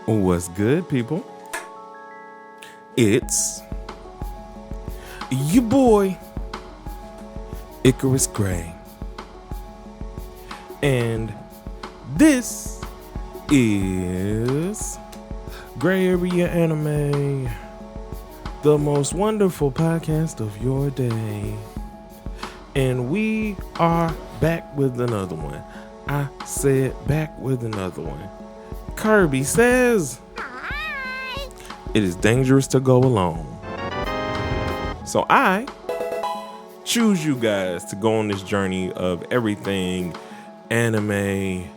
What's good, people? It's your boy, Icarus Gray. And this is Gray Area Anime, the most wonderful podcast of your day. And we are back with another one. I said back with another one. Kirby says, it is dangerous to go alone. So I choose you guys to go on this journey of everything anime,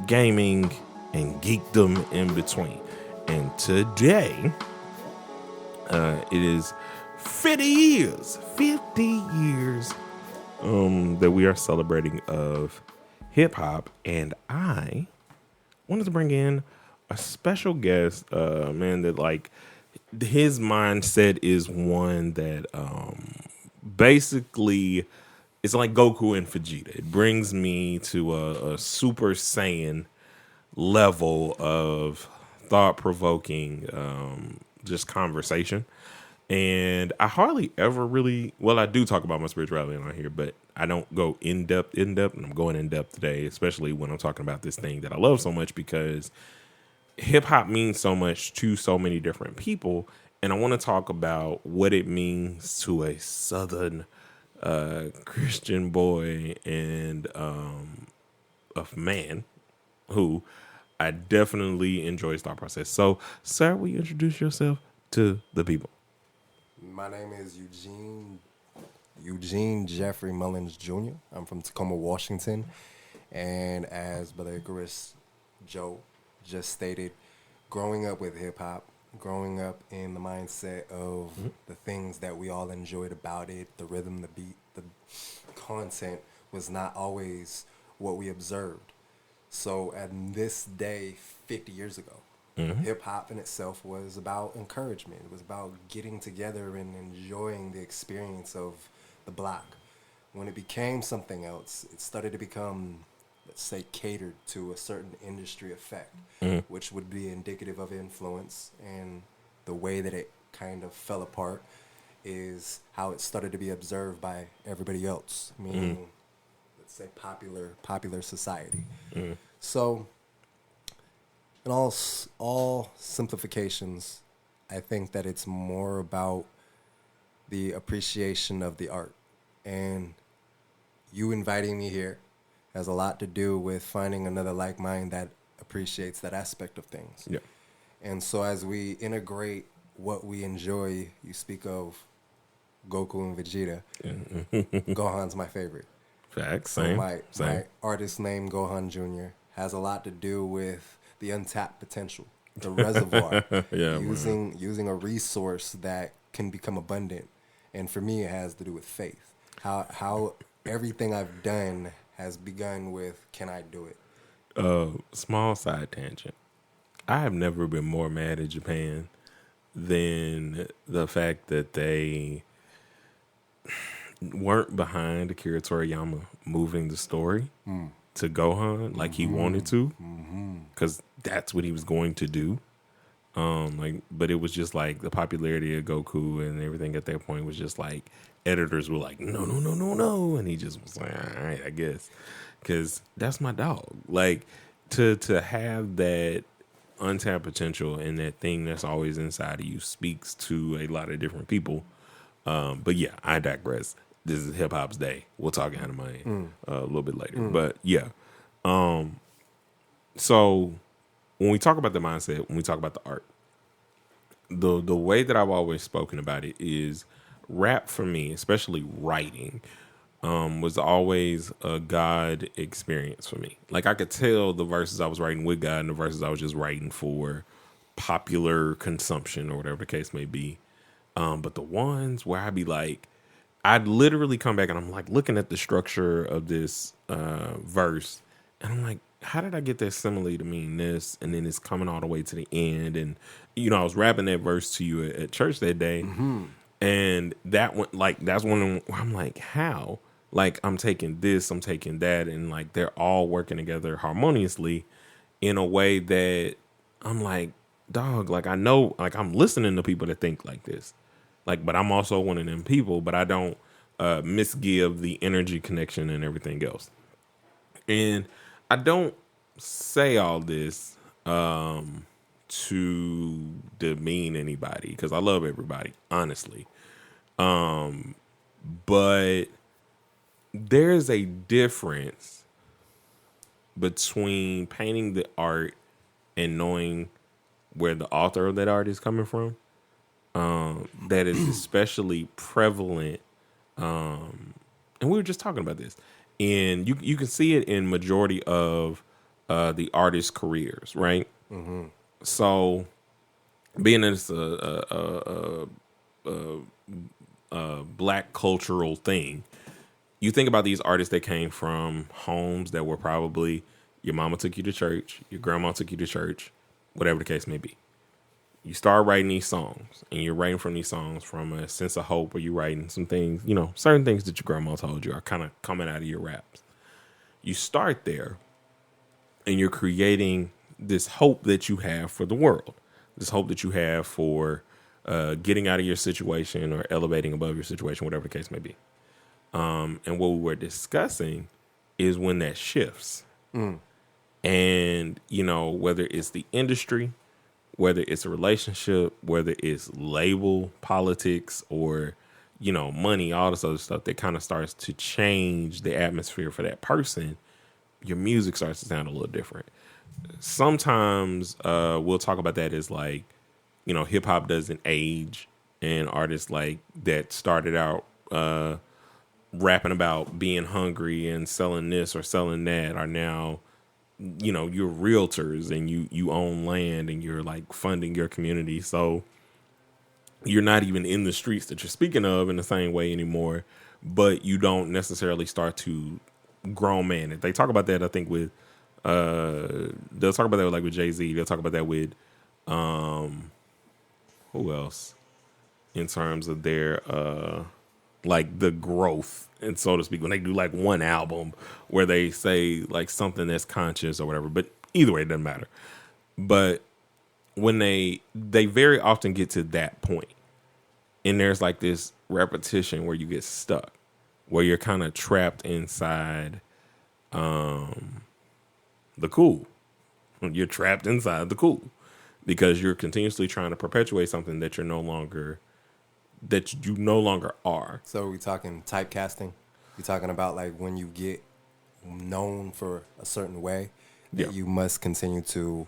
gaming, and geekdom in between. And today, it is 50 years that we are celebrating of hip hop, and I wanted to bring in a special guest, man, that like his mindset is one that basically it's like Goku and Vegeta. It brings me to a Super Saiyan level of thought-provoking just conversation. And I hardly ever really, well, I do talk about my spirituality on here, but I don't go in depth, and I'm going in depth today, especially when I'm talking about this thing that I love so much, because hip hop means so much to so many different people. And I want to talk about what it means to a Southern Christian boy and a man who I definitely enjoy his thought process. So, sir, will you introduce yourself to the people? My name is Eugene Jeffrey Mullins Jr. I'm from Tacoma, Washington. And as Brother Icarus Joe just stated, growing up with hip-hop, growing up in the mindset of the things that we all enjoyed about it, the rhythm, the beat, the content was not always what we observed. So at this day, 50 years ago, hip-hop in itself was about encouragement. It was about getting together and enjoying the experience of the block. When it became something else, it started to become, let's say, catered to a certain industry effect, which would be indicative of influence. And the way that it kind of fell apart is how it started to be observed by everybody else, meaning, let's say, popular society. So, in all simplifications, I think that it's more about the appreciation of the art. And you inviting me here has a lot to do with finding another like mind that appreciates that aspect of things. Yeah. And so as we integrate what we enjoy, you speak of Goku and Vegeta. Gohan's my favorite. Facts, So same. my artist name, Gohan Jr., has a lot to do with the untapped potential, the reservoir, using a resource that can become abundant. And for me, it has to do with faith. How everything I've done has begun with, can I do it? Small side tangent. I have never been more mad at Japan than the fact that they weren't behind Akira Toriyama moving the story to Gohan like he wanted to, because that's what he was going to do. But it was just like the popularity of Goku and everything at that point was just like editors were like, no, and he just was like, all right, I guess, because that's my dog. Like to have that untapped potential and that thing that's always inside of you speaks to a lot of different people. But yeah, I digress. This is hip hop's day. We'll talk anime a little bit later. But yeah. So when we talk about the mindset, when we talk about the art, the way that I've always spoken about it is rap for me, especially writing, was always a God experience for me. Like I could tell the verses I was writing with God and the verses I was just writing for popular consumption or whatever the case may be. But the ones where I'd be like, I'd literally come back and I'm like looking at the structure of this verse and I'm like, how did I get that simile to mean this? And then it's coming all the way to the end. And, I was rapping that verse to you at church that day. And that one, like, that's one of them where I'm like, how? Like, I'm taking this, I'm taking that. And like, they're all working together harmoniously in a way that I'm like, dog, like I know, like I'm listening to people that think like this, like, but I'm also one of them people, but I don't misgive the energy connection and everything else. And I don't say all this to demean anybody because I love everybody, honestly. But there's a difference between painting the art and knowing where the author of that art is coming from. That is especially prevalent. And we were just talking about this, and you can see it in majority of the artists' careers, right? Mm-hmm. So, being as a black cultural thing, you think about these artists that came from homes that were probably your mama took you to church, your grandma took you to church, whatever the case may be. You start writing these songs, and you're writing from these songs from a sense of hope, or you're writing some things, certain things that your grandma told you are kind of coming out of your raps. You start there, and you're creating this hope that you have for the world, this hope that you have for getting out of your situation or elevating above your situation, whatever the case may be. And what we were discussing is when that shifts. And, whether it's the industry, whether it's a relationship, whether it's label politics or, money, all this other stuff that kind of starts to change the atmosphere for that person, your music starts to sound a little different. Sometimes we'll talk about that as like, hip hop doesn't age, and artists like that started out rapping about being hungry and selling this or selling that are now, you're realtors and you own land and you're like funding your community. So you're not even in the streets that you're speaking of in the same way anymore, but you don't necessarily start to grown man it. They talk about that, I think, with they'll talk about that like with Jay-Z. They'll talk about that with who else in terms of their like the growth, and so to speak, when they do like one album where they say like something that's conscious or whatever. But either way, it doesn't matter. But when they very often get to that point, and there's like this repetition where you get stuck, where you're kind of trapped inside the cool. You're trapped inside the cool because you're continuously trying to perpetuate something that you no longer are. So we talking typecasting? You talking about like when you get known for a certain way that you must continue to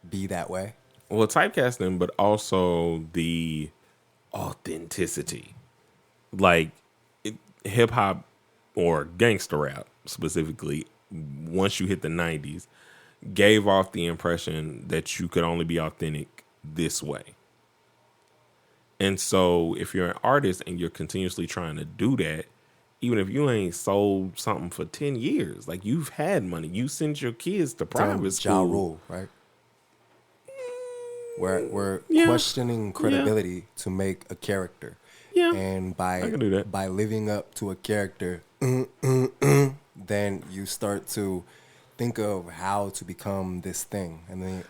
be that way? Well, typecasting, but also the authenticity. Like hip hop or gangster rap specifically, once you hit the 90s, gave off the impression that you could only be authentic this way. And so if you're an artist and you're continuously trying to do that, even if you ain't sold something for 10 years, like you've had money, you sent your kids to private school. Ja Rule, right? We're questioning credibility to make a character. Yeah. And I can do that. by living up to a character, then you start to think of how to become this thing. And then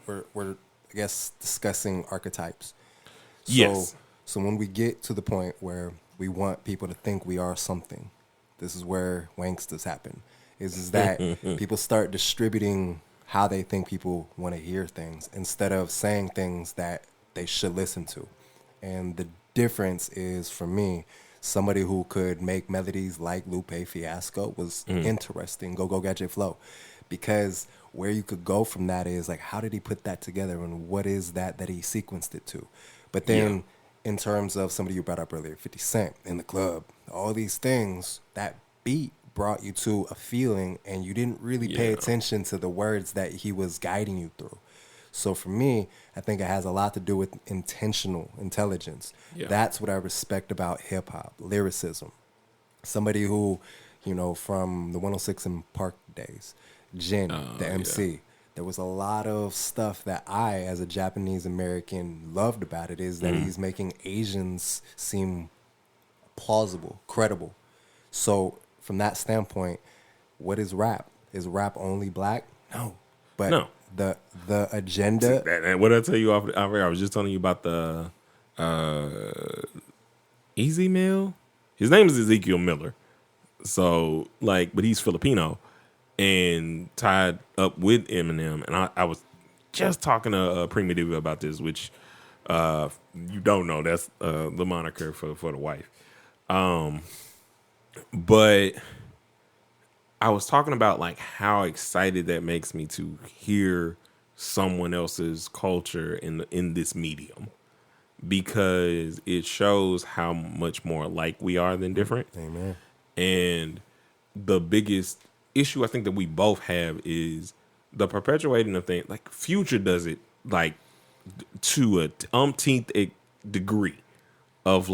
we're I guess discussing archetypes. Yes. So when we get to the point where we want people to think we are something, this is where wanksters happen. Is that people start distributing how they think people want to hear things instead of saying things that they should listen to. And the difference is, for me, somebody who could make melodies like Lupe Fiasco was interesting. Go Gadget Flow. Because where you could go from that is like, how did he put that together and what is that he sequenced it to? But then in terms of somebody you brought up earlier, 50 Cent in the club, all these things, that beat brought you to a feeling and you didn't really pay attention to the words that he was guiding you through. So for me, I think it has a lot to do with intentional intelligence. Yeah. That's what I respect about hip hop, lyricism. Somebody who, from the 106 and Park days, Jin, the MC. Yeah. There was a lot of stuff that I, as a Japanese American, loved about it, is that he's making Asians seem plausible, credible. So from that standpoint, what is rap? Is rap only black? No. But the agenda. What did I tell you off? I was just telling you about the Easy Mill. His name is Ezekiel Miller. So but he's Filipino and tied up with Eminem. And I was just talking to Primitive about this, which you don't know. That's the moniker for the wife. But I was talking about how excited that makes me to hear someone else's culture in this medium, because it shows how much more alike we are than different. Amen. And the biggest issue I think that we both have is the perpetuating of things. Future does it to a umpteenth degree of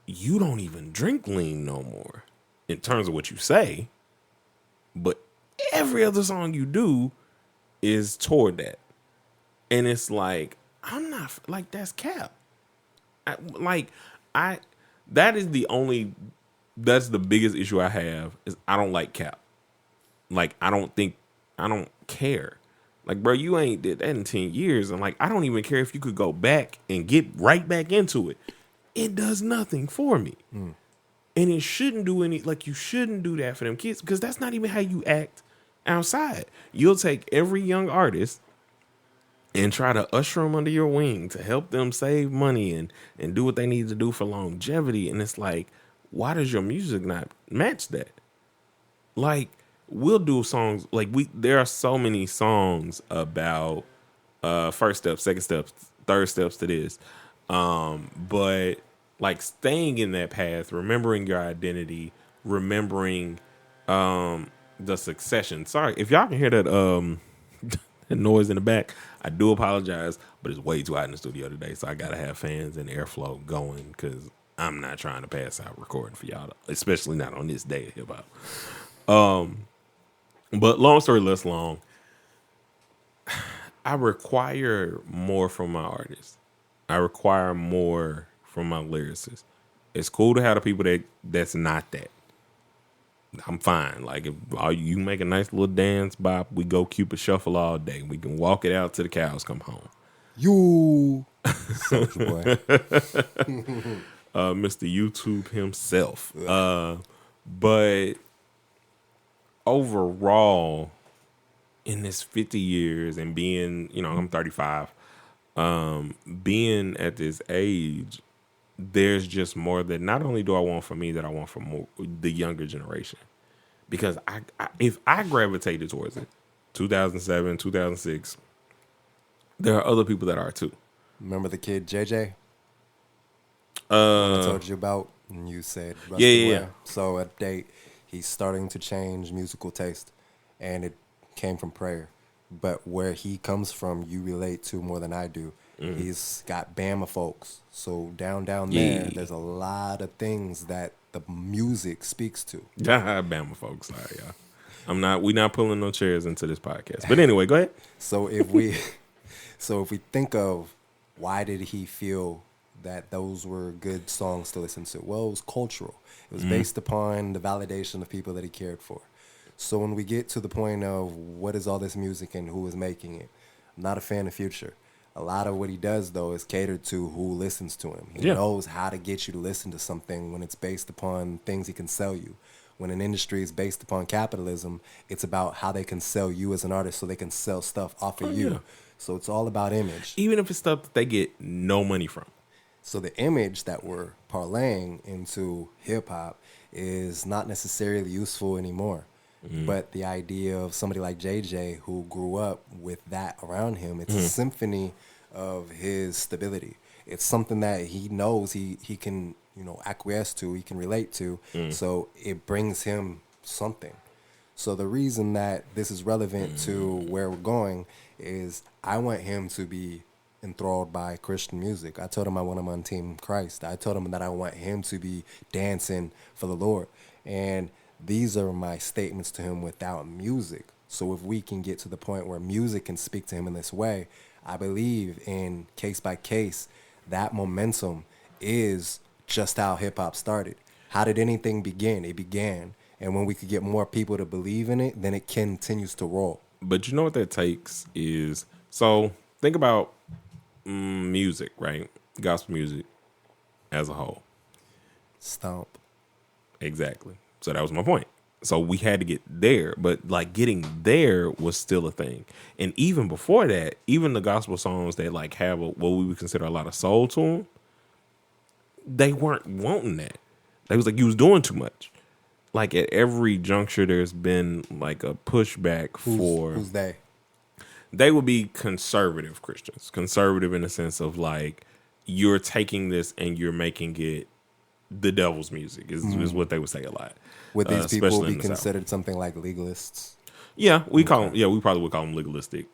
you don't even drink lean no more in terms of what you say, but every other song you do is toward that. And it's I'm not that's cap. That's the biggest issue I have is I don't like cap. I don't care. Bro, you ain't did that in 10 years. And I don't even care if you could go back and get right back into it. It does nothing for me. And it shouldn't do you shouldn't do that for them kids, because that's not even how you act outside. You'll take every young artist and try to usher them under your wing to help them save money and do what they need to do for longevity. And it's why does your music not match that? We'll do songs there are so many songs about first steps, second steps, third steps to this. But staying in that path, remembering your identity, remembering the succession. Sorry if y'all can hear that that noise in the back. I do apologize, but it's way too hot in the studio today, so I gotta have fans and airflow going because I'm not trying to pass out recording for y'all, especially not on this day of hip hop. But long story less long, I require more from my artists. I require more from my lyricists. It's cool to have the people that's not that. I'm fine. If you make a nice little dance bop, we go Cupid Shuffle all day. We can walk it out till the cows come home. You, Soulja Boy. Mr. YouTube himself. But overall, in this 50 years and being, I'm 35, being at this age, there's just more that not only do I want for me, that I want for the younger generation. Because if I gravitated towards it, 2007, 2006, there are other people that are too. Remember the kid JJ? I told you about, and you said yeah. So update, he's starting to change musical taste, and it came from prayer. But where he comes from, you relate to more than I do. Mm-hmm. He's got Bama folks, so down there, there's a lot of things that the music speaks to. Bama folks, sorry, y'all. We're not pulling no chairs into this podcast. But anyway, go ahead. So if we think of why did he feel that those were good songs to listen to? Well, it was cultural. It was based upon the validation of people that he cared for. So when we get to the point of what is all this music and who is making it, I'm not a fan of Future. A lot of what he does, though, is catered to who listens to him. He knows how to get you to listen to something when it's based upon things he can sell you. When an industry is based upon capitalism, it's about how they can sell you as an artist so they can sell stuff off of you. Yeah. So it's all about image. Even if it's stuff that they get no money from. So the image that we're parlaying into hip-hop is not necessarily useful anymore. Mm-hmm. But the idea of somebody like JJ who grew up with that around him, it's a symphony of his stability. It's something that he knows he can, acquiesce to, he can relate to. So it brings him something. So the reason that this is relevant to where we're going is I want him to be enthralled by Christian music. I told him I want him on Team Christ. I told him that I want him to be dancing for the Lord. And these are my statements to him without music. So if we can get to the point where music can speak to him in this way, I believe in case by case, that momentum is just how hip hop started. How did anything begin? It began. And when we could get more people to believe in it, then it continues to roll. But you know what that takes is, so think about music, right? Gospel music as a whole. Stomp. Exactly. So that was my point. So we had to get there, but like getting there was still a thing. And even before that, even the gospel songs that like have what we would consider a lot of soul to them, they weren't wanting that. They was like, you was doing too much. Like at every juncture, there's been like a pushback for who's they? They would be conservative Christians, conservative in the sense of like you're taking this and you're making it the devil's music is what they would say a lot. Would these people especially be in the South. considered something like legalists? Yeah, we call them. Yeah, we probably would call them legalistic,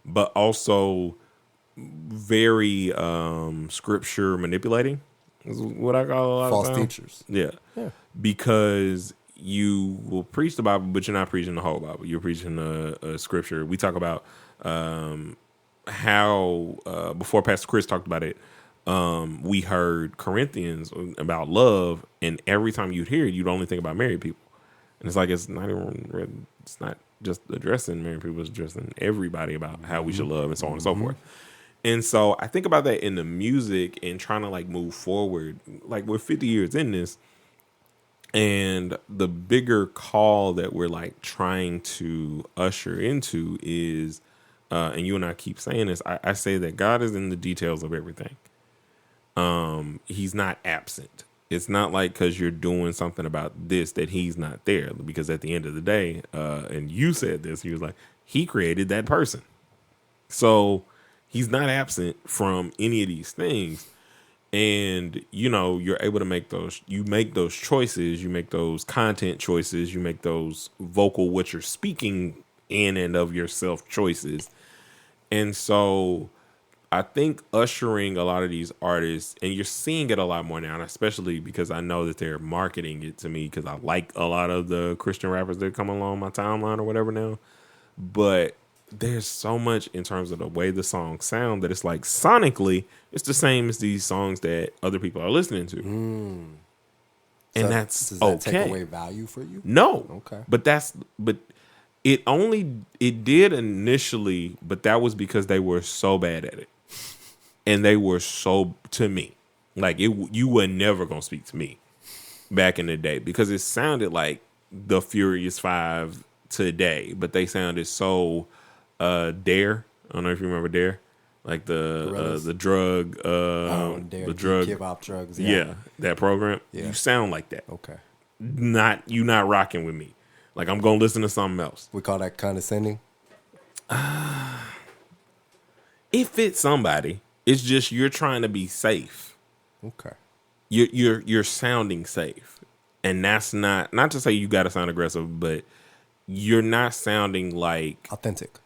but also very scripture manipulating is what I call a lot False of times. teachers. Yeah, because you will preach the Bible, but you're not preaching the whole Bible. You're preaching a scripture. We talk about how before Pastor Chris talked about it. We heard Corinthians about love, and every time you'd hear it, you'd only think about married people. And it's like it's not just addressing married people, it's addressing everybody about how we should love and so on and so forth. And so I think about that in the music and trying to like move forward. Like we're 50 years in this, and the bigger call that we're like trying to usher into is, and you and I keep saying this, I say that God is in the details of everything. He's not absent. It's not like because you're doing something about this that he's not there. Because at the end of the day, and you said this, he was like, he created that person. So he's not absent from any of these things. And, you know, you're able to make those choices, you make those content choices, you make those vocal, what you're speaking in and of yourself choices. And so I think ushering a lot of these artists, and you're seeing it a lot more now, and especially because I know that they're marketing it to me because I like a lot of the Christian rappers that come along my timeline or whatever now. But there's so much in terms of the way the songs sound that it's like sonically, it's the same as these songs that other people are listening to. And that's does that okay. take away value for you? No. Okay. But it did initially, but that was because they were so bad at it. And they were so, to me, like you were never going to speak to me back in the day because it sounded like the Furious Five today, but they sounded so Dare. I don't know if you remember Dare, like the drug, the drug, give up drugs. yeah, that program. Yeah. You sound like that. Okay. You not rocking with me. Like I'm gonna listen to something else. We call that condescending. It fits somebody. It's just you're trying to be safe. Okay. You're sounding safe, and that's not to say you got to sound aggressive, but you're not sounding like authentic.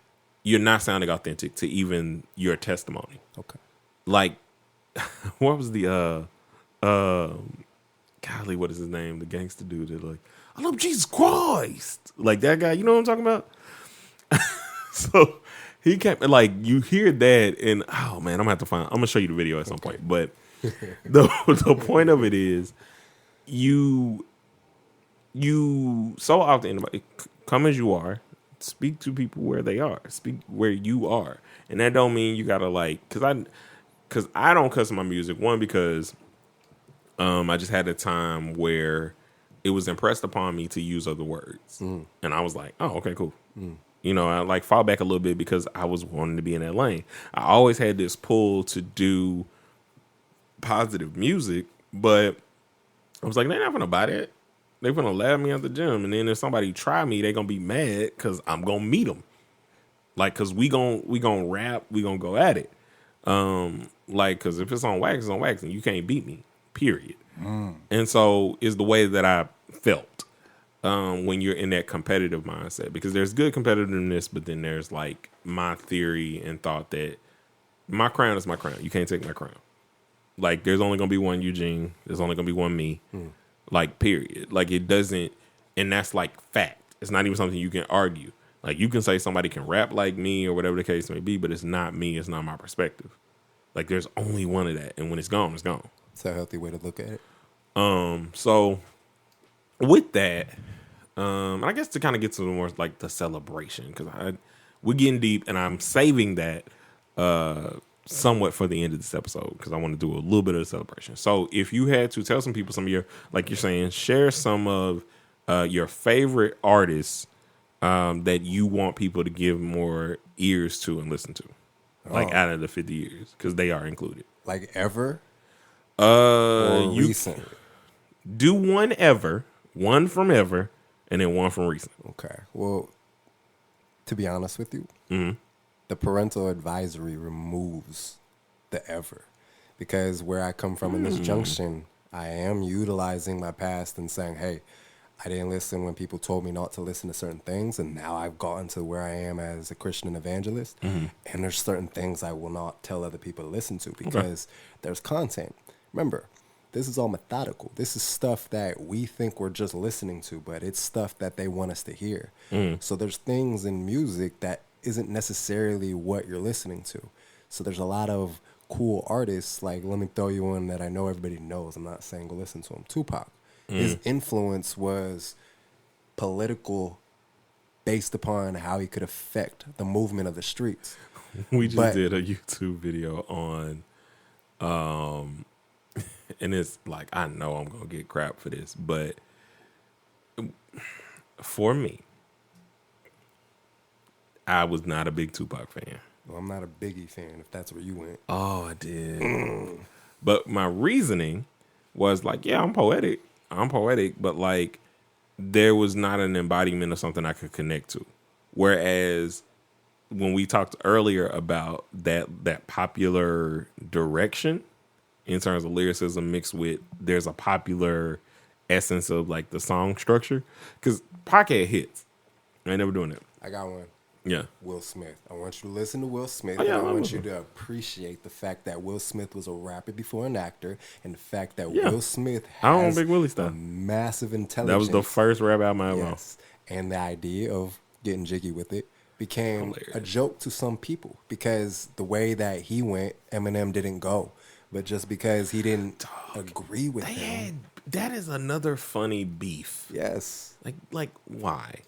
You're not sounding authentic to even your testimony. Okay. Like, what was the golly, what is his name? The gangster dude that like, I love Jesus Christ. Like that guy, you know what I'm talking about? So he came, like, you hear that, and oh man, I'm gonna show you the video at some point. But the point of it is, you so often come as you are, speak to people where they are, speak where you are, and that don't mean you gotta like, because I don't cuss my music. One, because I just had a time where it was impressed upon me to use other words, and I was like, oh, okay, cool. You know, I like fall back a little bit because I was wanting to be in that lane. I always had this pull to do positive music, but I was like, they're not gonna buy that. They're gonna laugh me at the gym, and then if somebody try me, they're gonna be mad because I'm gonna meet them. Like, cause we gonna rap, we gonna go at it. Like, cause if it's on wax, it's on wax, and you can't beat me. Period. And so is the way that I felt. When you're in that competitive mindset, because there's good competitiveness, but then there's like my theory and thought that my crown is my crown. You can't take my crown. Like there's only going to be one Eugene. There's only going to be one me. Like period. Like it doesn't, and that's like fact. It's not even something you can argue. Like you can say somebody can rap like me or whatever the case may be, but it's not me. It's not my perspective. Like there's only one of that. And when it's gone, it's gone. It's a healthy way to look at it. So with that, I guess to kind of get to the more like the celebration, because we're getting deep, and I'm saving that somewhat for the end of this episode because I want to do a little bit of the celebration. So if you had to tell some people some of your, like you're saying, share some of your favorite artists that you want people to give more ears to and listen to, like out of the 50 years, because they are included. Like ever? Or recent? Do one ever, one from ever, and then one from recent. Okay. Well, to be honest with you, Mm-hmm. the parental advisory removes the ever. Because where I come from in this junction, I am utilizing my past and saying, hey, I didn't listen when people told me not to listen to certain things, and now I've gotten to where I am as a Christian evangelist, and there's certain things I will not tell other people to listen to because there's content. Remember, this is all methodical. This is stuff that we think we're just listening to, but it's stuff that they want us to hear. So there's things in music that isn't necessarily what you're listening to. So there's a lot of cool artists, like let me throw you one that I know everybody knows. I'm not saying go listen to him. Tupac. His influence was political based upon how he could affect the movement of the streets. We just did a YouTube video on, and it's like, I know I'm going to get crap for this, but for me, I was not a big Tupac fan. Well, I'm not a Biggie fan, if that's where you went. Oh, I did. But my reasoning was like, yeah, I'm poetic, but like there was not an embodiment of something I could connect to. Whereas when we talked earlier about that popular direction in terms of lyricism mixed with there's a popular essence of like the song structure, because Pac had hits. I ain't never doing it. I got one. Yeah. Will Smith. I want you to listen to Will Smith. Oh, yeah, and I want you to appreciate the fact that Will Smith was a rapper before an actor, and the fact that Will Smith has Big Willie style. a massive intelligence. That was the first rap album I ever wrote. Yes. And the idea of getting jiggy with it became a joke to some people because the way that he went, Eminem didn't go. But just because he didn't agree with him. That is another funny beef. Yes. Like why?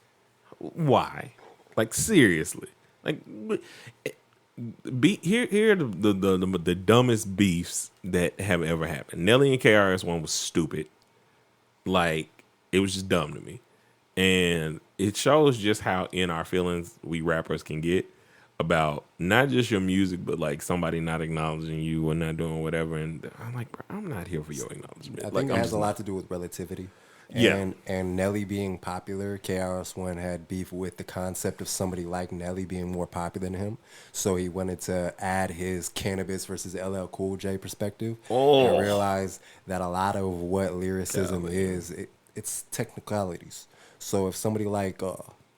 Why? Like seriously, like here are the dumbest beefs that have ever happened. Nelly and KRS One was stupid, like it was just dumb to me, and it shows just how in our feelings we rappers can get about not just your music, but like somebody not acknowledging you or not doing whatever. And I'm like, bro, I'm not here for your acknowledgement. I think it has a lot to do with relativity. And Nelly being popular, KRS-One had beef with the concept of somebody like Nelly being more popular than him. So he wanted to add his Cannabis versus LL Cool J perspective. And realized that a lot of what lyricism is, it's technicalities. So if somebody like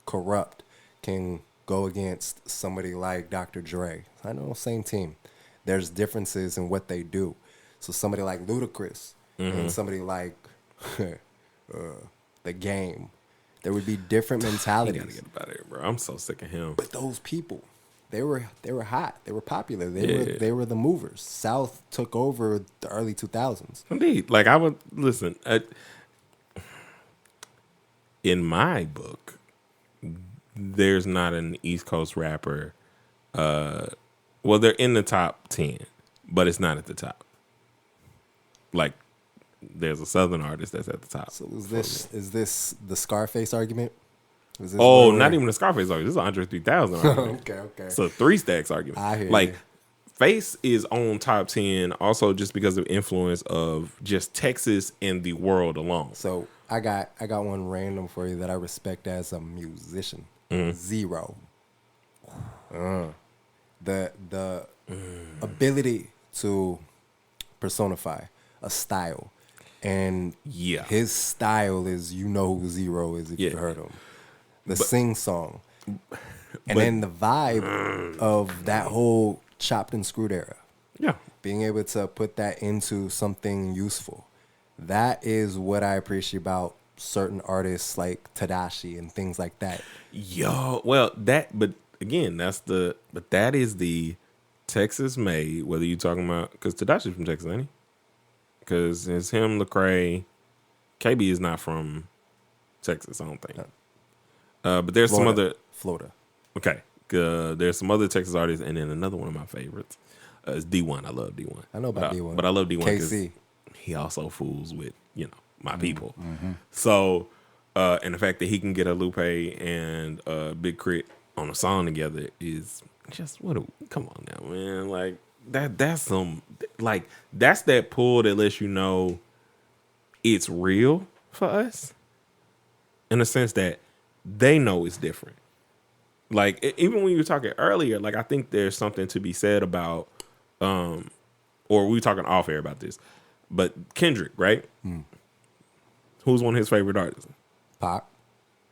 Corrupt can go against somebody like Dr. Dre, I know, same team. There's differences in what they do. So somebody like Ludacris and somebody like... The Game, there would be different mentalities. You gotta get about it, bro. I'm so sick of him. But those people, they were hot. They were popular. They were the movers. South took over the early 2000s. Indeed, like I would listen. In my book, there's not an East Coast rapper. Well, they're in the top 10, but it's not at the top. Like. There's a Southern artist that's at the top. So is this the Scarface argument? Not even the Scarface argument. This is Andre 3000 argument. Okay. It's a 3 Stacks argument. I hear like you. Face is on top 10 also just because of influence of just Texas and the world alone. So I got one random for you that I respect as a musician. Zero. The ability to personify a style. And his style is, you know who Zero is if you've heard him. The sing song. And then the vibe of that whole chopped and screwed era. Yeah. Being able to put that into something useful. That is what I appreciate about certain artists like Tadashi and things like that. But that is the Texas made, whether you're talking about, because Tadashi's from Texas, ain't he? Because it's him, Lecrae. KB is not from Texas, I don't think. But there's some other Florida. Okay, there's some other Texas artists, and then another one of my favorites is D1. I love D1. I know about D1, but I love D1 because KC. he also fools with my people. So, and the fact that he can get a Lupe and Big Crit on a song together is just come on now, man. Like that's some that's that pull that lets you know it's real for us in the sense that they know it's different. Like even when you were talking earlier, like I think there's something to be said about, or we were talking off air about this, but Kendrick, right? Who's one of his favorite artists? Pac.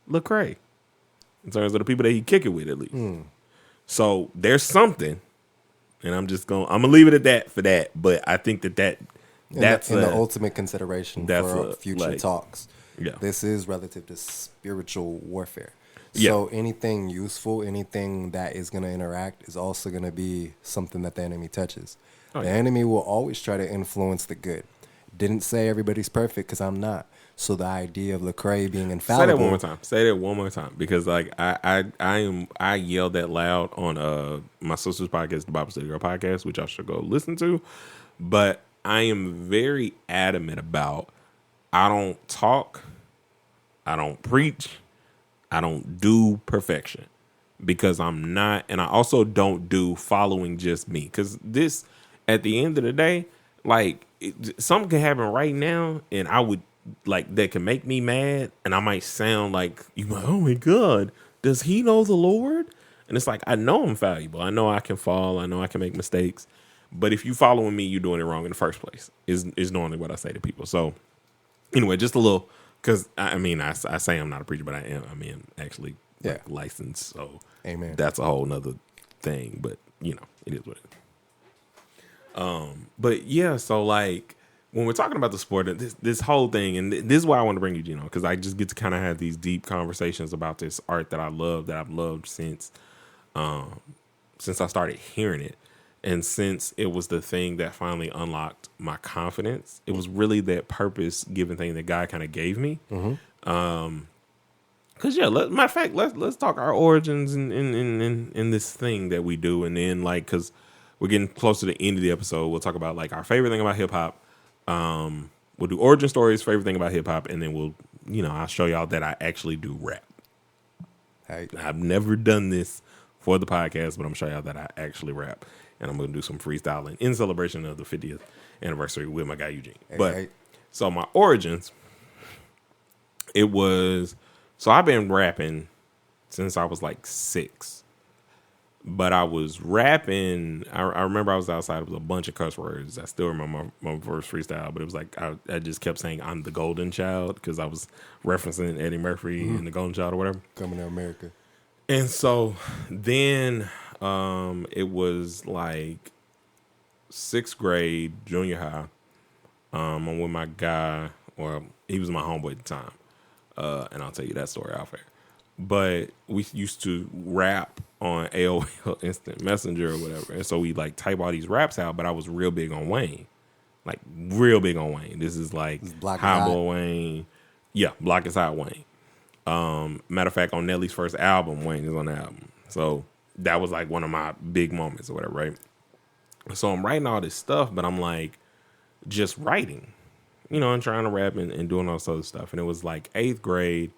Lecrae. In terms of the people that he kick it with, at least. So there's something, and I'm gonna leave it at that for that. But I think that's the ultimate consideration for future talks. Yeah. This is relative to spiritual warfare. Yeah. So anything useful, anything that is going to interact is also going to be something that the enemy touches. The enemy will always try to influence the good. Didn't say everybody's perfect because I'm not. So the idea of Lecrae being infallible. Say that one more time. Because like I yelled that loud on my sister's podcast, the Bible Study Girl podcast, which I should go listen to. But I am very adamant about I don't talk, I don't preach, I don't do perfection because I'm not, and I also don't do following just me. Because this, at the end of the day, like something can happen right now, and I would that can make me mad, and I might sound like oh my God, does he know the Lord? And it's like I know I'm valuable. I know I can fall. I know I can make mistakes. But if you following me, you're doing it wrong in the first place. Is normally what I say to people. So anyway, just a little. Because, I say I'm not a preacher, but I am. I mean, actually licensed. So amen. That's a whole nother thing. But, it is what it is. But, yeah, so, like, when we're talking about the sport, this whole thing, and this is why I want to bring Eugene on, because I just get to kind of have these deep conversations about this art that I love, that I've loved since I started hearing it. And since it was the thing that finally unlocked my confidence, it was really that purpose-given thing that God kind of gave me. Because matter of fact, let's talk our origins in this thing that we do, and then because we're getting close to the end of the episode, we'll talk about our favorite thing about hip hop. We'll do origin stories, favorite thing about hip hop, and then we'll I'll show y'all that I actually do rap. I've never done this for the podcast, but I'm showing y'all that I actually rap. And I'm going to do some freestyling in celebration of the 50th anniversary with my guy Eugene. So my origins, so I've been rapping since I was 6. But I was rapping, I remember I was outside, it was a bunch of cuss words. I still remember my first freestyle, but it was I just kept saying I'm the golden child because I was referencing Eddie Murphy and the golden child or whatever. Coming to America. And so then it was 6th grade, junior high. I'm with my guy, or he was my homeboy at the time. And I'll tell you that story off air. But we used to rap on AOL Instant Messenger or whatever. And so we type all these raps out, but I was real big on Wayne. Real big on Wayne. This is High Boy Wayne. Yeah, Block is Hot Wayne. Matter of fact, on Nelly's first album, Wayne is on the album. So that was one of my big moments or whatever, right? So I'm writing all this stuff, but I'm just writing, and trying to rap and doing all this other stuff. And it was 8th grade.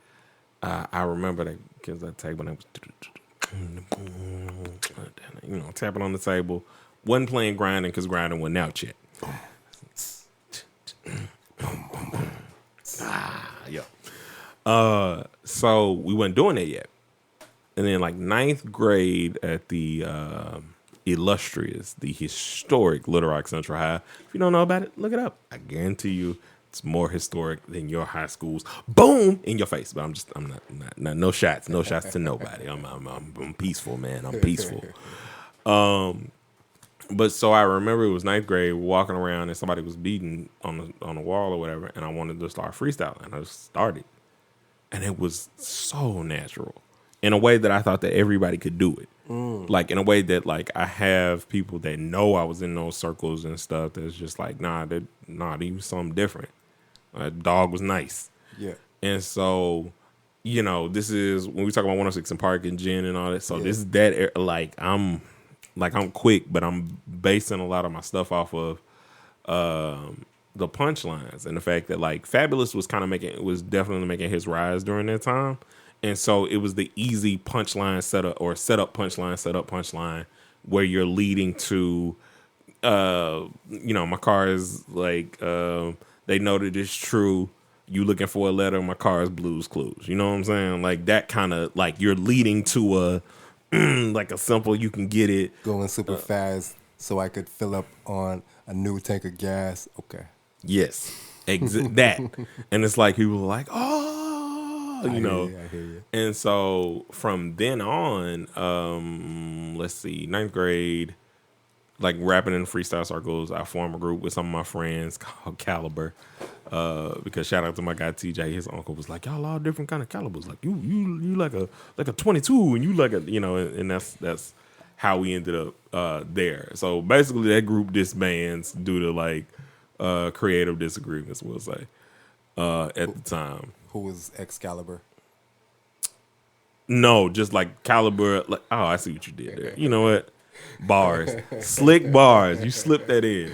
I remember that because that table was, tapping on the table. Wasn't playing grinding because grinding wasn't out yet. Yeah. So we wasn't doing it yet. And then 9th grade at the illustrious, the historic Little Rock Central High. If you don't know about it, look it up. I guarantee you it's more historic than your high schools. Boom! In your face. But I'm not no shots to nobody. I'm peaceful, man. I'm peaceful. But so I remember it was 9th grade, walking around and somebody was beating on the wall or whatever, and I wanted to start freestyling. And I just started. And it was so natural. In a way that I thought that everybody could do it. In a way that I have people that know I was in those circles and stuff that's just nah, he was something different. Dog was nice. Yeah. And so this is when we talk about 106 and Park and Jen and all that. So Yeah. this is that I'm quick, but I'm basing a lot of my stuff off of the punchlines and the fact that like Fabulous was definitely making his rise during that time. And so it was the easy punchline setup or setup punchline where you're leading to my car is like they know that it's true. You looking for a letter, my car is Blue's Clues. You know what I'm saying? Like that kind of like you're leading to a like a simple you can get it. Going super fast so I could fill up on a new tank of gas. Okay. Yes. That. And it's like people are like, oh, I hear you. And so from then on, let's see, ninth grade, like rapping in freestyle circles, I formed a group with some of my friends called Caliber. Because shout out to my guy TJ, his uncle was like, y'all all different kind of calibers. Like you like a 22 and you like a and that's how we ended up there. So basically that group disbands due to like creative disagreements, we'll say. At the time. Who was Excalibur? No, just like Caliber. Like, oh, I see what you did there. You know what? Bars, slick bars. You slipped that in.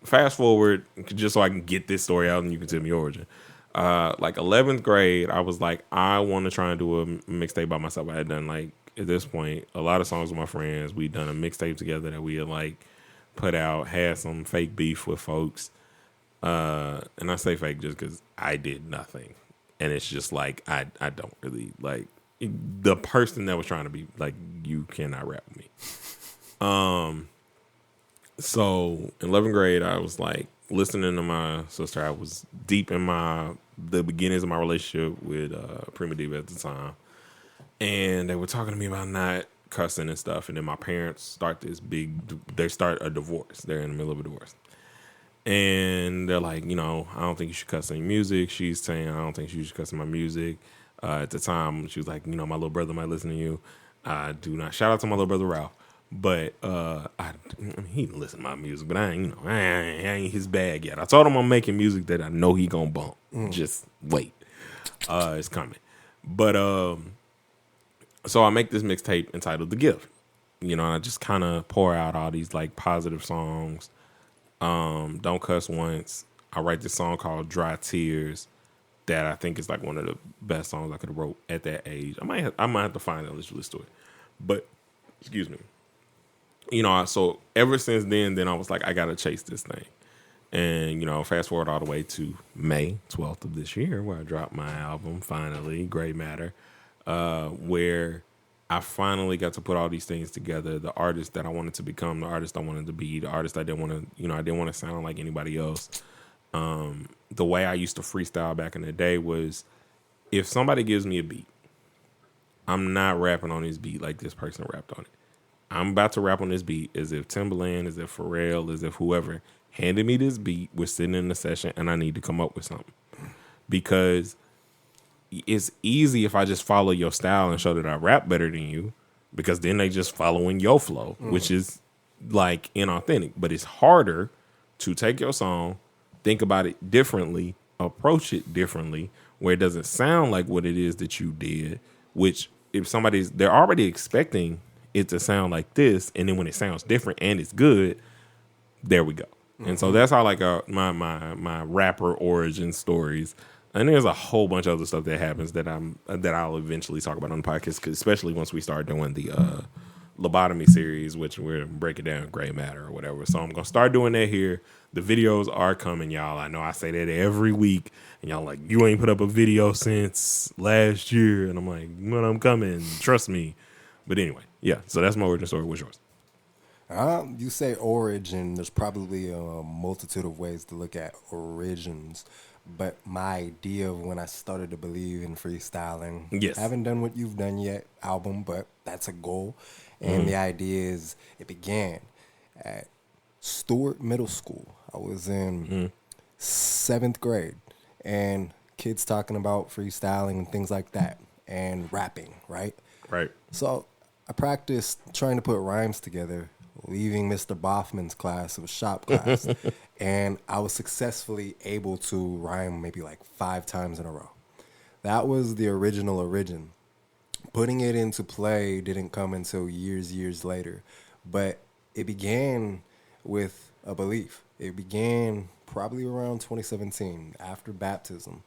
Fast forward, just so I can get this story out and you can tell me your origin. Like 11th grade, I was like, I want to try and do a mixtape by myself. I had done like at this point a lot of songs with my friends. We'd done a mixtape together that we had like put out. Had some fake beef with folks. And I say fake just because I did nothing. And it's just like, I don't really, like, the person that was trying to be, like, you cannot rap with me. So, in 11th grade, I was, like, listening to my sister. I was deep in the beginnings of my relationship with Prima Diva at the time. And they were talking to me about not cussing and stuff. And then my parents start a divorce. They're in the middle of a divorce. And they're like, I don't think you should cuss in your music. She's saying, I don't think you should cuss in my music. At the time, she was like, my little brother might listen to you. I do not. Shout out to my little brother, Ralph. But he didn't listen to my music, but I ain't his bag yet. I told him I'm making music that I know he gonna bump. Just wait. It's coming. But so I make this mixtape entitled The Gift. And I just kind of pour out all these like positive songs. Don't Cuss Once. I write this song called Dry Tears that I think is like one of the best songs I could have wrote at that age. I might have to find that list to it. But excuse me. So ever since then I was like, I gotta chase this thing. And, fast forward all the way to May 12th of this year where I dropped my album finally, Gray Matter, where I finally got to put all these things together. The artist that I wanted to become, the artist I wanted to be, the artist I didn't want to, I didn't want to sound like anybody else. The way I used to freestyle back in the day was if somebody gives me a beat, I'm not rapping on this beat like this person rapped on it. I'm about to rap on this beat as if Timbaland, as if Pharrell, as if whoever handed me this beat, we're sitting in the session and I need to come up with something. Because it's easy if I just follow your style and show that I rap better than you, because then they just following your flow, which is like inauthentic. But it's harder to take your song, think about it differently, approach it differently, where it doesn't sound like what it is that you did, which if they're already expecting it to sound like this, and then when it sounds different and it's good, there we go. And so that's how like my rapper origin stories. And there's a whole bunch of other stuff that happens that I'll eventually talk about on the podcast, 'cause especially once we start doing the lobotomy series, which we're breaking down Gray Matter or whatever. So I'm gonna start doing that here. The videos are coming, y'all. I know I say that every week, and y'all like, you ain't put up a video since last year, and I'm like, when I'm coming, trust me. But anyway, yeah. So that's my origin story. What's yours? You say origin. There's probably a multitude of ways to look at origins. But my idea of when I started to believe in freestyling, yes, I haven't done what you've done yet, album, but that's a goal. And the idea is it began at Stewart Middle School. I was in 7th grade, and kids talking about freestyling and things like that, and rapping, right? Right. So I practiced trying to put rhymes together, leaving Mr. Boffman's class. It was shop class. And I was successfully able to rhyme maybe like 5 times in a row. That was the original origin. Putting it into play didn't come until years later, but it began with a belief. It began probably around 2017 after baptism.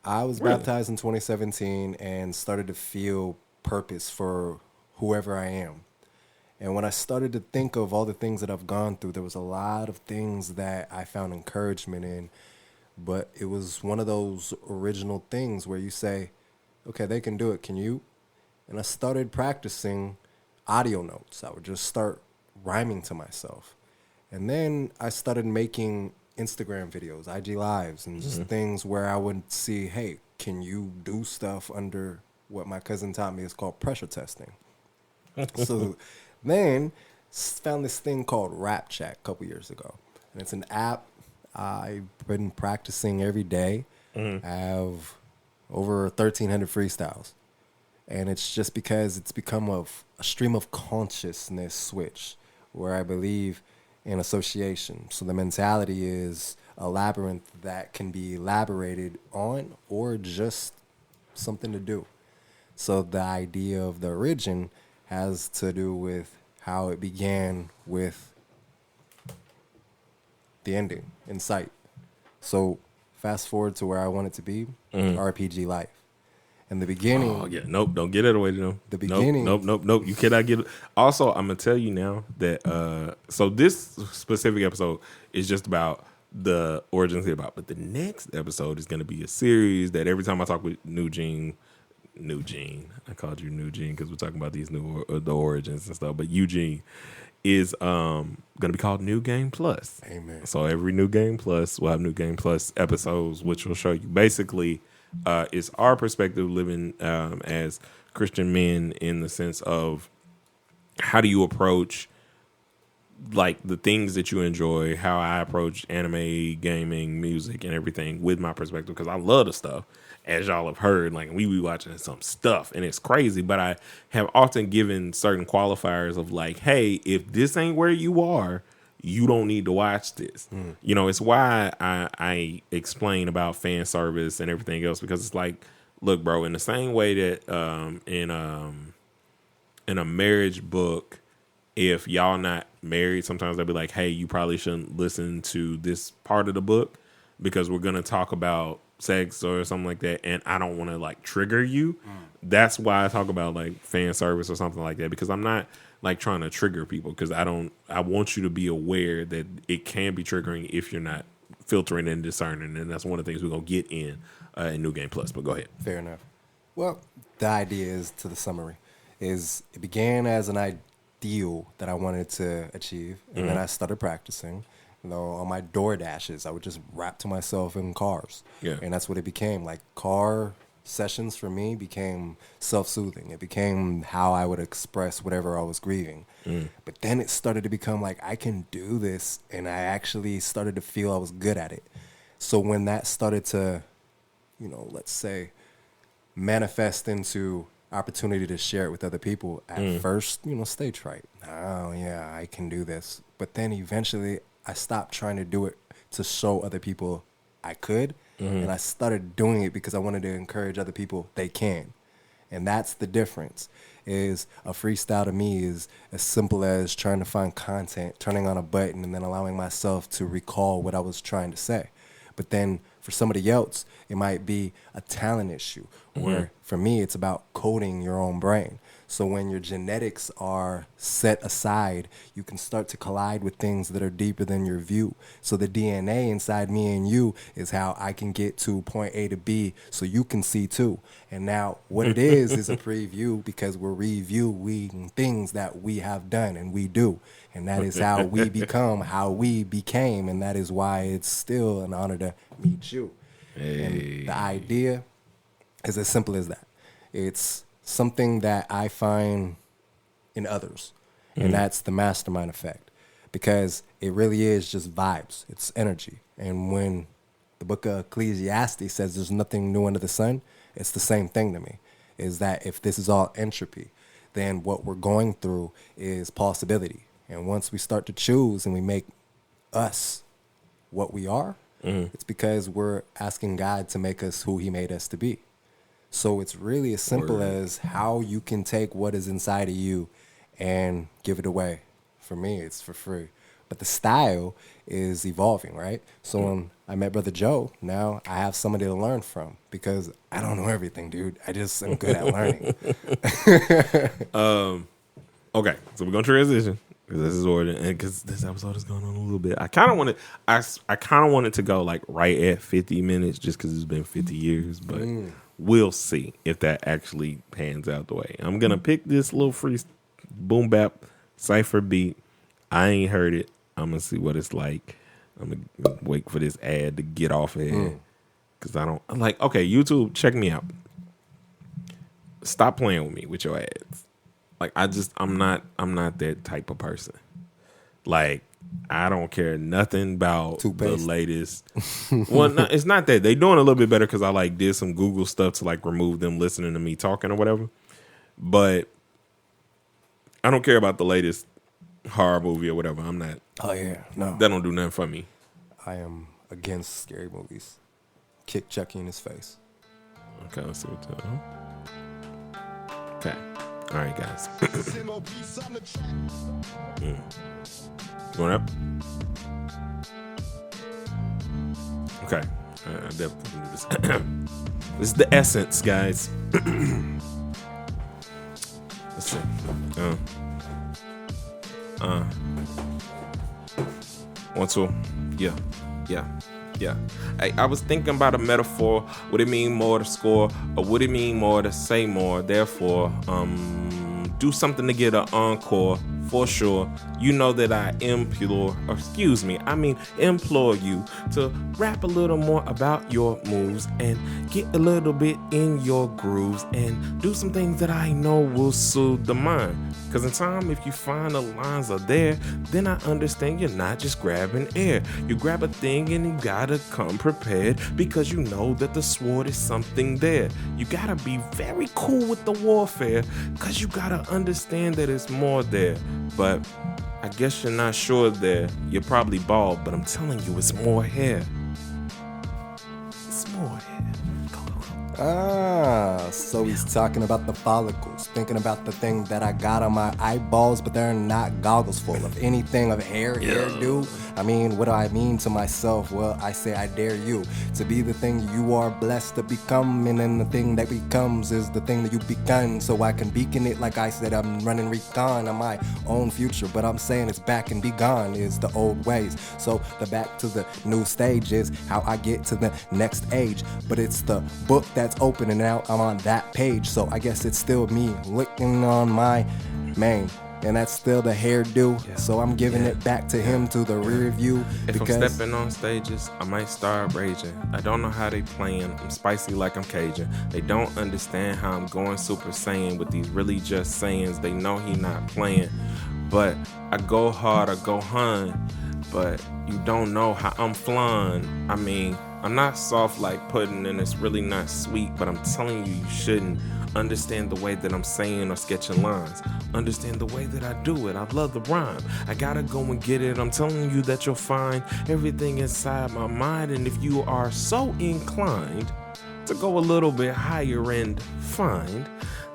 I was Really? baptized in 2017 and started to feel purpose for whoever I am. And when I started to think of all the things that I've gone through, there was a lot of things that I found encouragement in. But it was one of those original things where you say, okay, they can do it. Can you? And I started practicing audio notes. I would just start rhyming to myself. And then I started making Instagram videos, IG lives, and just things where I would see, hey, can you do stuff under what my cousin taught me is called pressure testing? So then found this thing called Rap Chat a couple years ago. And it's an app I've been practicing every day. I have over 1,300 freestyles. And it's just because it's become a stream of consciousness switch where I believe in association. So the mentality is a labyrinth that can be elaborated on or just something to do. So the idea of the origin has to do with how it began with the ending in sight. So fast forward to where I want it to be, RPG life. In the beginning, Oh yeah, nope, don't get it away to them. The beginning- Nope. You cannot get it. Also, I'm gonna tell you now that so this specific episode is just about the origins of hip hop, but the next episode is gonna be a series that every time I talk with Eugene, I called you Eugene because we're talking about these the origins and stuff, but Eugene is gonna be called New Game Plus. Amen. So every New Game Plus will have New Game Plus episodes, which will show you basically. It's our perspective living as Christian men in the sense of how do you approach like the things that you enjoy, how I approach anime, gaming, music, and everything with my perspective because I love the stuff. As y'all have heard, like we be watching some stuff and it's crazy, but I have often given certain qualifiers of like, hey, if this ain't where you are, you don't need to watch this. You know, it's why I explain about fan service and everything else because it's like, look, bro, in the same way that in a marriage book, if y'all not married, sometimes they'll be like, hey, you probably shouldn't listen to this part of the book because we're going to talk about sex or something like that. And I don't want to like trigger you. That's why I talk about like fan service or something like that, because I'm not like trying to trigger people because I want you to be aware that it can be triggering if you're not filtering and discerning. And that's one of the things we're going to get in New Game Plus. But go ahead. Fair enough. Well, the idea is, to the summary, is it began as an ideal that I wanted to achieve, and then I started practicing. You know, on my door dashes, I would just rap to myself in cars. Yeah. And that's what it became. Like, car sessions for me became self-soothing. It became how I would express whatever I was grieving. But then it started to become like, I can do this, and I actually started to feel I was good at it. So when that started to, you know, let's say, manifest into opportunity to share it with other people, at first, you know, stage fright. Oh, yeah, I can do this. But then eventually I stopped trying to do it to show other people I could, and I started doing it because I wanted to encourage other people they can. And that's the difference. Is a freestyle to me is as simple as trying to find content, turning on a button, and then allowing myself to recall what I was trying to say. But then for somebody else, it might be a talent issue, where for me, it's about coding your own brain. So when your genetics are set aside, you can start to collide with things that are deeper than your view. So the DNA inside me and you is how I can get to point A to B so you can see too. And now what it is a preview, because we're reviewing things that we have done and we do. And that is how we become, how we became. And that is why it's still an honor to meet you. Hey. And the idea is as simple as that. It's something that I find in others, and that's the mastermind effect, because it really is just vibes. It's energy. And when the book of Ecclesiastes says there's nothing new under the sun, it's the same thing to me, is that if this is all entropy, then what we're going through is possibility. And once we start to choose and we make us what we are, it's because we're asking God to make us who he made us to be. So it's really as simple Word. as how you can take what is inside of you and give it away. For me, it's for free. But the style is evolving, right? So when I met Brother Joe, now I have somebody to learn from because I don't know everything, dude. I just am good at learning. Okay, so we're gonna transition because this is order, and because this episode is going on a little bit. I kind of wanted, I kind of wanted to go like right at 50 minutes, just because it's been 50 years, but we'll see if that actually pans out the way. I'm gonna pick this little free boom bap cipher beat. I ain't heard it. I'm gonna see what it's like. I'm gonna wait for this ad to get off of here because I'm like, okay, YouTube, check me out. Stop playing with me with your ads. Like I'm not that type of person. Like I don't care nothing about Toothpaste. the latest. Well, no, it's not that. They doing a little bit better because I like did some Google stuff to like remove them listening to me talking or whatever. But I don't care about the latest horror movie or whatever. I'm not. Oh, yeah. No. That don't do nothing for me. I am against scary movies. Kick Chucky in his face. Okay, let's see what's up. Okay. All right, guys. Going up? Okay. I definitely can do this. This is the essence, guys. Let's see. 1, 2. Yeah. I was thinking about a metaphor. Would it mean more to score, or would it mean more to say more? Therefore, do something to get an encore for sure. You know that I implore you to rap a little more about your moves and get a little bit in your grooves and do some things that I know will soothe the mind. Because in time, if you find the lines are there, then I understand you're not just grabbing air. You grab a thing and you gotta come prepared because you know that the sword is something there. You gotta be very cool with the warfare because you gotta understand that it's more there. But I guess you're not sure there. You're probably bald, but I'm telling you, it's more hair. It's more hair. So he's talking about the follicles, thinking about the thing that I got on my eyeballs, but they're not goggles full of anything of hairdo. I mean, what do I mean to myself? Well, I say I dare you to be the thing you are blessed to become, and then the thing that becomes is the thing that you begun. So I can beacon it like I said, I'm running recon on my own future, but I'm saying it's back and be gone is the old ways. So the back to the new stage is how I get to the next age, but it's the book that's opening out. I'm on that page, so I guess it's still me licking on my mane, and that's still the hairdo. So I'm giving it back to him to the rear view. If I'm stepping on stages, I might start raging. I don't know how they playing. I'm spicy like I'm Cajun. They don't understand how I'm going Super Saiyan with these really just sayings. They know he not playing, but I go hard, I go hun. But you don't know how I'm flying. I mean, I'm not soft like pudding and it's really not sweet, but I'm telling you, you shouldn't understand the way that I'm saying or sketching lines. Understand the way that I do it. I love the rhyme. I gotta go and get it. I'm telling you that you'll find everything inside my mind. And if you are so inclined to go a little bit higher and find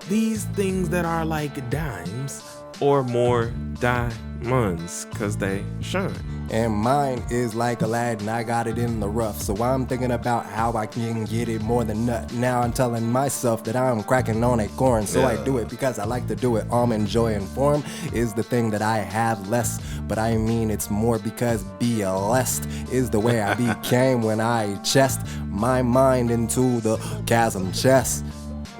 these things that are like dimes or more diamonds, cause they shine. And mine is like Aladdin, I got it in the rough. So I'm thinking about how I can get it more than nut. Now I'm telling myself that I'm cracking on a corn. So I do it because I like to do it. Almond joy and form is the thing that I have less. But I mean it's more because be blessed is the way I became when I chest my mind into the chasm chest.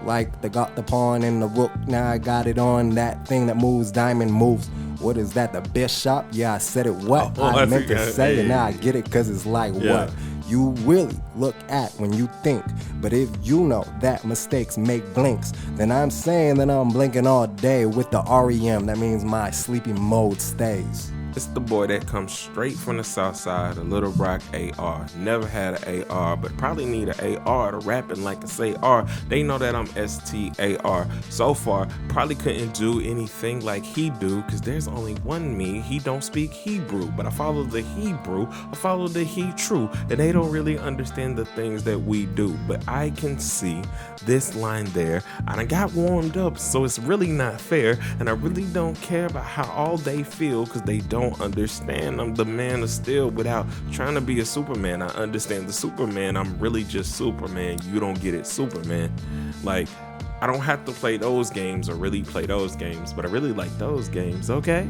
Like they got the pawn and the rook, now I got it on that thing that moves, diamond moves. What is that, the bishop? Yeah, I said it what I meant to say, and now I get it because it's like what you really look at when you think. But if you know that mistakes make blinks, then I'm saying that I'm blinking all day with the REM. That means my sleepy mode stays. It's the boy that comes straight from the south side of Little Rock AR. Never had an AR, but probably need an AR to rap it like a say R. They know that I'm STAR. So far, probably couldn't do anything like he do, cause there's only one me. He don't speak Hebrew, but I follow the Hebrew. I follow the he true. And they don't really understand the things that we do. But I can see this line there. I done got warmed up, so it's really not fair. And I really don't care about how all they feel, cause they don't understand I'm the man of steel without trying to be a Superman. I understand the Superman. I'm really just Superman. You don't get it, Superman. Like, I don't have to play those games or really play those games, but I really like those games, okay?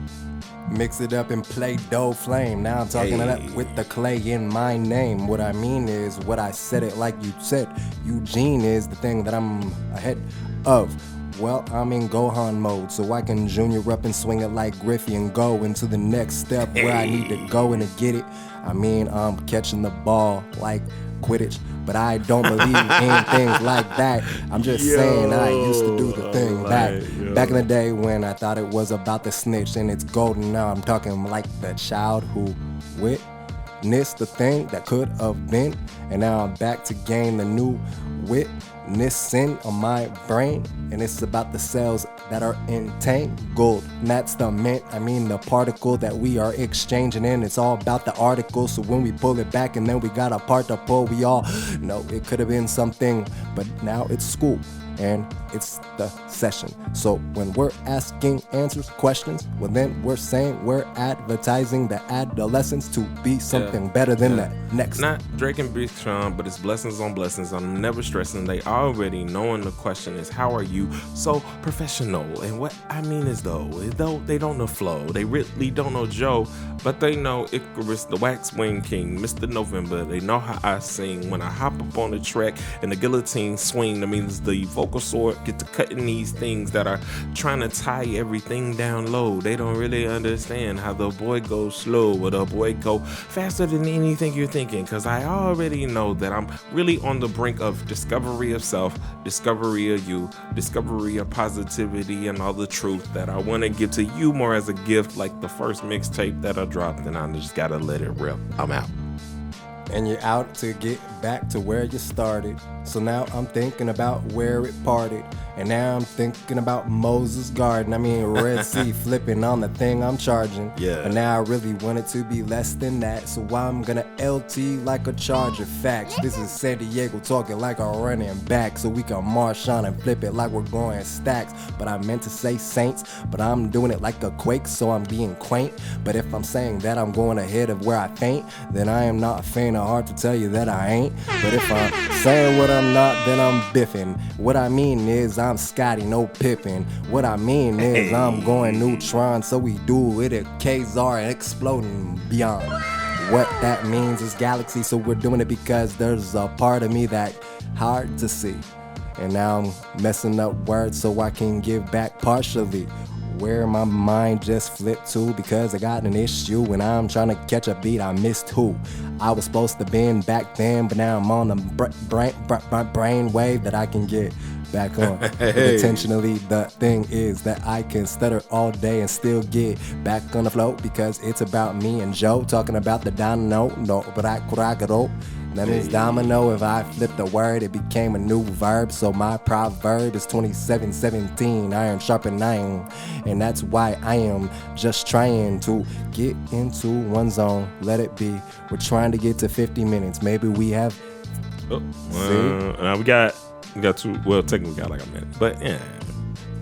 Mix it up and play dough flame. Now I'm talking it up with the clay in my name. What I mean is what I said it like you said. Eugene is the thing that I'm ahead of. Well, I'm in Gohan mode, so I can junior up and swing it like Griffey and go into the next step where I need to go and to get it. I mean, I'm catching the ball like Quidditch, but I don't believe in things like that. I'm just saying I used to do the thing back in the day when I thought it was about the snitch and it's golden. Now I'm talking like the child who witnessed the thing that could have been, and now I'm back to gain the new witnessing on my brain, and it's about the cells that are entangled. And that's the mint, I mean the particle that we are exchanging in. It's all about the article, so when we pull it back and then we got a part to pull, we all know it could have been something, but now it's school and it's the session. So when we're asking answers, questions, well then we're saying we're advertising the adolescence to be something better than the next. Not Drake and Big Sean, but it's blessings on blessings. I'm never stressing. They already knowing the question is how are you so professional? And what I mean is though they don't know flow, they really don't know Joe, but they know Icarus, the wax wing king, Mr. November. They know how I sing when I hop up on the track and the guillotine swing. That means the vocal sword get to cutting these things that are trying to tie everything down low. They don't really understand how the boy goes slow or the boy go faster than anything you're thinking, because I already know that I'm really on the brink of discovery of self, discovery of you, discovery of positivity and all the truth that I want to give to you more as a gift, like the first mixtape that I dropped, and I just gotta let it rip. I'm out. And you're out to get back to where you started. So now I'm thinking about where it parted. And now I'm thinking about Moses' garden. I mean, Red Sea flipping on the thing I'm charging. Yeah. But now I really want it to be less than that. So I'm gonna LT like a charger. Facts. This is San Diego talking like a running back. So we can march on and flip it like we're going stacks. But I meant to say saints, but I'm doing it like a quake, so I'm being quaint. But if I'm saying that I'm going ahead of where I faint, then I am not faint or hard to tell you that I ain't. But if I'm saying what I'm not, then I'm biffing. What I mean is I'm Scotty, no Pippin. What I mean is I'm going neutron, so we do it at Kzar exploding beyond. What that means is galaxy, so we're doing it because there's a part of me that hard to see. And now I'm messing up words so I can give back partially where my mind just flipped to, because I got an issue and I'm trying to catch a beat. I missed who I was supposed to be back then, but now I'm on the brain wave that I can get back on. But intentionally, the thing is that I can stutter all day and still get back on the flow, because it's about me and Joe talking about the domino, but I crocodile. That means domino. If I flip the word, it became a new verb. So my proverb is 27:17, iron sharpen iron. And that's why I am just trying to get into one zone. Let it be. We're trying to get to 50 minutes. Maybe we have. We got two. Well, technically, got like a minute, but yeah.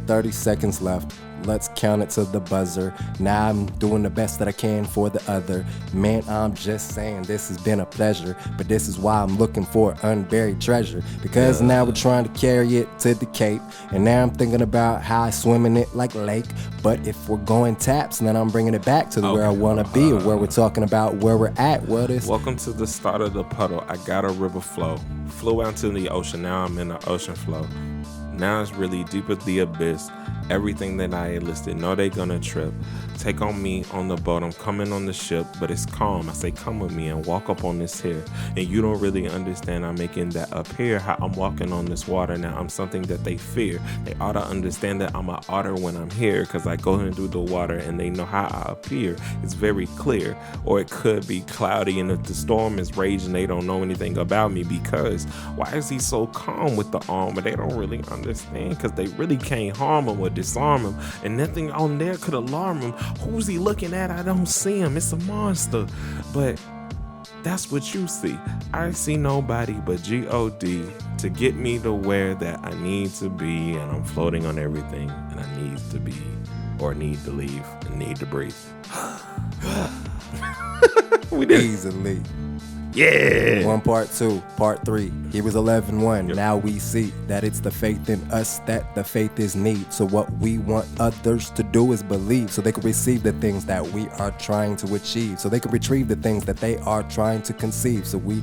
30 seconds left. Let's count it to the buzzer. Now I'm doing the best that I can for the other. Man, I'm just saying this has been a pleasure, but this is why I'm looking for unburied treasure, because now we're trying to carry it to the Cape, and now I'm thinking about how I swim in it like a lake. But if we're going taps, then I'm bringing it back to where I want to be, or where we're talking about where we're at. Welcome to the start of the puddle. I got a river flow. Flew out to the ocean. Now I'm in the ocean flow. Now it's really deep as the abyss. Everything that I listed, know they gonna trip. Take on me on the boat, I'm coming on the ship, but it's calm. I say come with me and walk up on this here. And you don't really understand I'm making that appear. How I'm walking on this water now, I'm something that they fear. They ought to understand that I'm an otter when I'm here, cause I go in through the water and they know how I appear. It's very clear. Or it could be cloudy, and if the storm is raging, they don't know anything about me, because why is he so calm with the arm? But they don't really understand, because they really can't harm him or disarm him, and nothing on there could alarm him. Who's he looking at? I don't see him. It's a monster. But that's what you see. I see nobody but God to get me to where that I need to be, and I'm floating on everything, and I need to be, or need to leave, and need to breathe. We did Easily. Yeah. 1 part 2, part 3. He was 11-1. Yep. Now we see that it's the faith in us that the faith is need. So what we want others to do is believe, so they can receive the things that we are trying to achieve, so they can retrieve the things that they are trying to conceive. So we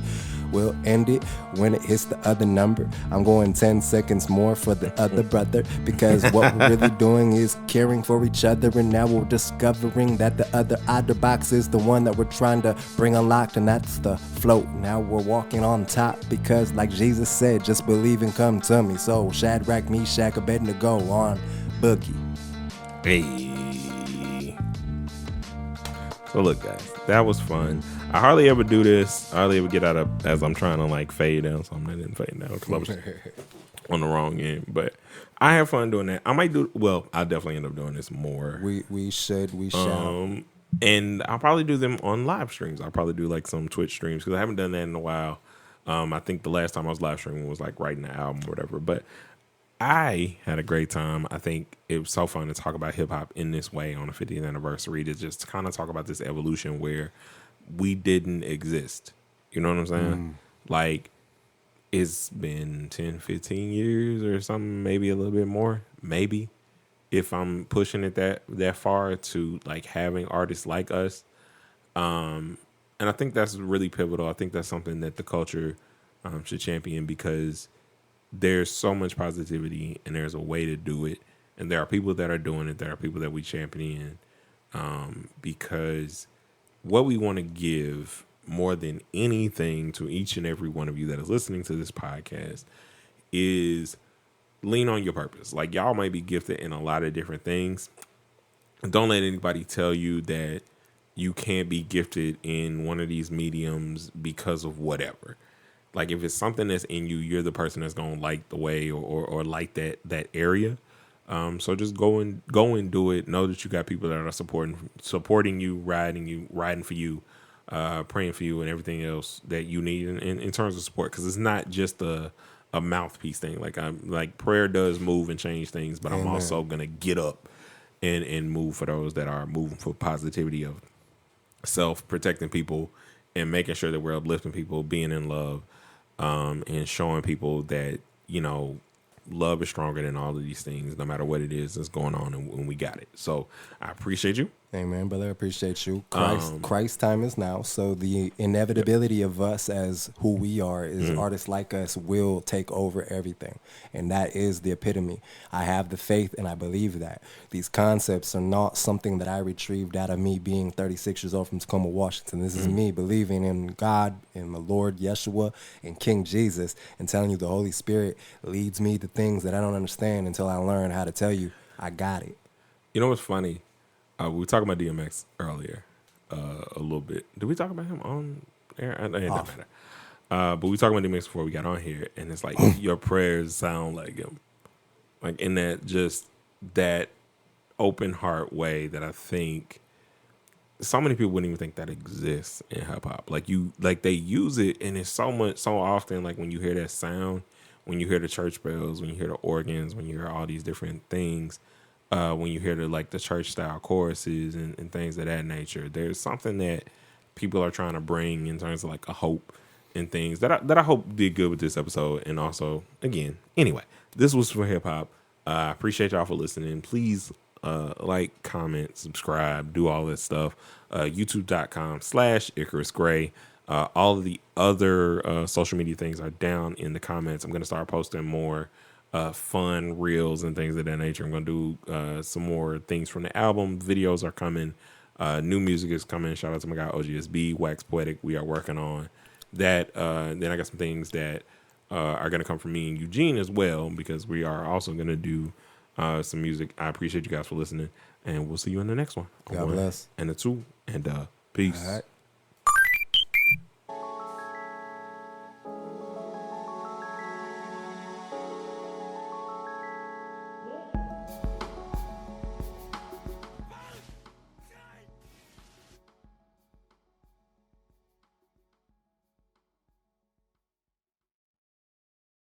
will end it when it hits the other number. I'm going 10 seconds more for the other brother, because what we're really doing is caring for each other, and now we're discovering that the other box is the one that we're trying to bring unlocked, and that's the float. Now we're walking on top, because like Jesus said, just believe and come to me. So Shadrach, Meshach, Abednego on Boogie. Hey. So look, guys, that was fun. I hardly ever do this. I hardly ever get out of, as I'm trying to like fade down, so I'm not in fade down because I was on the wrong end. But I have fun doing that. I might do, well, I'll definitely end up doing this more. We shall. And I'll probably do them on live streams. I'll probably do like some Twitch streams, because I haven't done that in a while. I think the last time I was live streaming was like writing the album or whatever. But I had a great time. I think it was so fun to talk about hip hop in this way on the 50th anniversary, to just kind of talk about this evolution where we didn't exist. You know what I'm saying? Like, it's been 10, 15 years or something, maybe a little bit more, maybe, if I'm pushing it that far, to like having artists like us. And I think that's really pivotal. I think that's something that the culture should champion, because there's so much positivity and there's a way to do it. And there are people that are doing it. There are people that we champion, because what we want to give more than anything to each and every one of you that is listening to this podcast is lean on your purpose. Like, y'all might be gifted in a lot of different things. Don't let anybody tell you that you can't be gifted in one of these mediums because of whatever. Like, if it's something that's in you, you're the person that's going to like the way or like that area. So just go and do it. Know that you got people that are supporting you, riding for you, praying for you, and everything else that you need in terms of support. Because it's not just a mouthpiece thing. Like prayer does move and change things, but I'm also gonna get up and move for those that are moving for positivity of self, protecting people, and making sure that we're uplifting people, being in love, and showing people that, you know, love is stronger than all of these things, no matter what it is that's going on, and we got it. So I appreciate you. Amen, brother. I appreciate you. Christ's time is now. So the inevitability of us as who we are is artists like us will take over everything. And that is the epitome. I have the faith and I believe that. These concepts are not something that I retrieved out of me being 36 years old from Tacoma, Washington. This is me believing in God, in my Lord Yeshua, and King Jesus, and telling you the Holy Spirit leads me to things that I don't understand until I learn how to tell you I got it. You know what's funny? We were talking about DMX earlier a little bit. Did we talk about him on air? It doesn't matter. But we talked about DMX before we got on here, and it's like your prayers sound like him. Like, in that open heart way that I think so many people wouldn't even think that exists in hip hop. Like they use it, and it's so often, like when you hear that sound, when you hear the church bells, when you hear the organs, when you hear all these different things, when you hear the church style choruses and things of that nature, there's something that people are trying to bring in terms of like a hope and things that I hope did good with this episode. And also, again, anyway, this was for hip hop. I appreciate y'all for listening. Please like, comment, subscribe, do all that stuff. YouTube.com/Icarus Gray. All of the other social media things are down in the comments. I'm going to start posting more fun reels and things of that nature. I'm gonna do some more things from the album. Videos are coming. New music is coming. Shout out to my guy OGSB, Wax Poetic. We are working on that. Then I got some things that are gonna come from me and Eugene as well, because we are also gonna do some music. I appreciate you guys for listening, and we'll see you in the next one. God bless. And the two, and peace. All right.